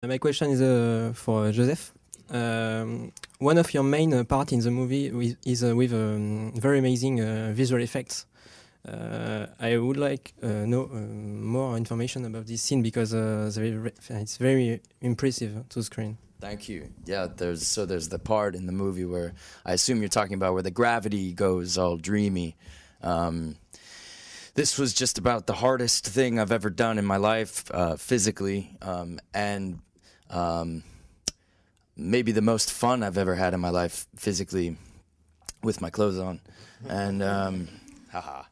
My question is for Joseph. One of your main part in the movie is with very amazing visual effects. I would like know more information about this scene because it's very impressive to screen. Thank you. Yeah, there's the part in the movie where I assume you're talking about where the gravity goes all dreamy. This was just about the hardest thing I've ever done in my life, physically, and maybe the most fun I've ever had in my life physically, with my clothes on, and haha,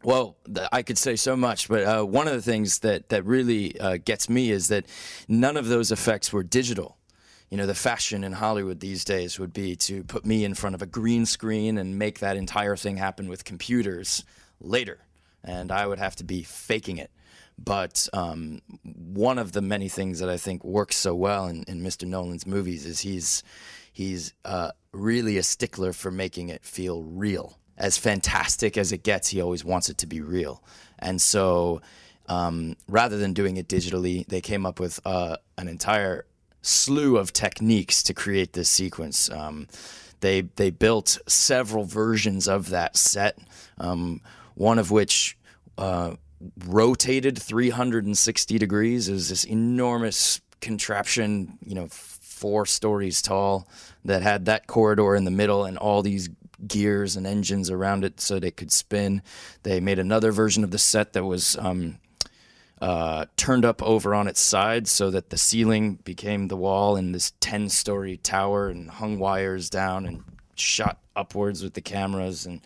well, I could say so much, but one of the things that really gets me is that none of those effects were digital. You know, the fashion in Hollywood these days would be to put me in front of a green screen and make that entire thing happen with computers later, and I would have to be faking it. But one of the many things that I think works so well in Mr. Nolan's movies is he's really a stickler for making it feel real. As fantastic as it gets, he always wants it to be real. And so rather than doing it digitally, they came up with an entire slew of techniques to create this sequence. They built several versions of that set, one of which rotated 360 degrees. It was this enormous contraption, 4 stories tall, that had that corridor in the middle and all these gears and engines around it so they could spin. They made another version of the set that was turned up over on its side so that the ceiling became the wall in this 10-story tower, and hung wires down and shot upwards with the cameras. And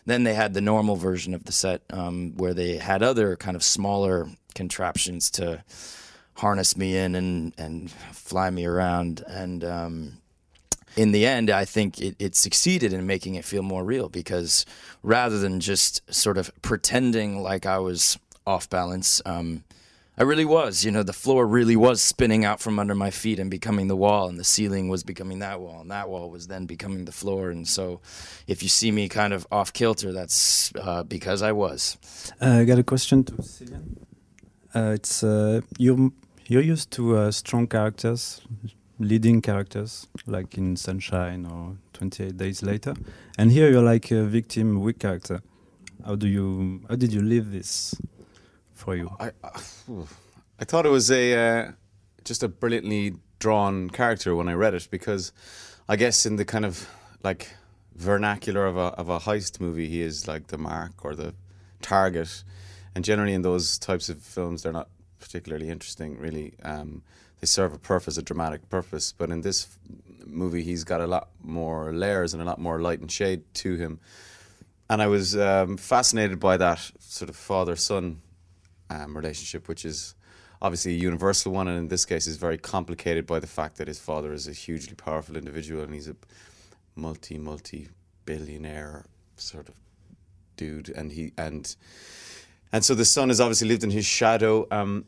then they had the normal version of the set where they had other kind of smaller contraptions to harness me in and fly me around. And in the end, I think it succeeded in making it feel more real, because rather than just sort of pretending like I was off balance, I really was. The floor really was spinning out from under my feet and becoming the wall, and the ceiling was becoming that wall, and that wall was then becoming the floor. And so if you see me kind of off kilter, that's because I was. I got a question to Cillian. It's you're used to strong characters, leading characters, like in Sunshine or 28 Days Later, and here you're like a victim, weak character. How did you live this for you? I thought it was just a brilliantly drawn character when I read it, because I guess in the kind of like vernacular of a heist movie, he is like the mark or the target, and generally in those types of films they're not particularly interesting, really. They serve a purpose, a dramatic purpose, but in this movie he's got a lot more layers and a lot more light and shade to him. And I was fascinated by that sort of father-son relationship, which is obviously a universal one, and in this case is very complicated by the fact that his father is a hugely powerful individual, and he's a multi-billionaire sort of dude, and so the son has obviously lived in his shadow, and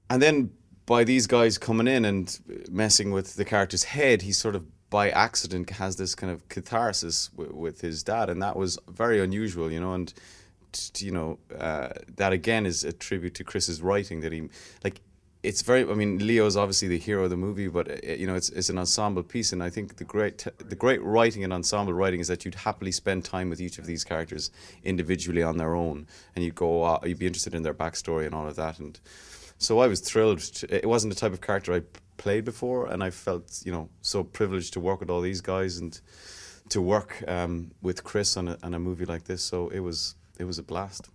then by these guys coming in and messing with the character's head, he sort of by accident has this kind of catharsis with his dad, and that was very unusual, and that again is a tribute to Chris's writing, that it's very, Leo's obviously the hero of the movie, but it's an ensemble piece, and I think the great writing and ensemble writing is that you'd happily spend time with each of these characters individually on their own, and you'd be interested in their backstory and all of that. And so I was thrilled. It wasn't the type of character I played before, and I felt so privileged to work with all these guys and to work with Chris on a movie like this. So it was a blast.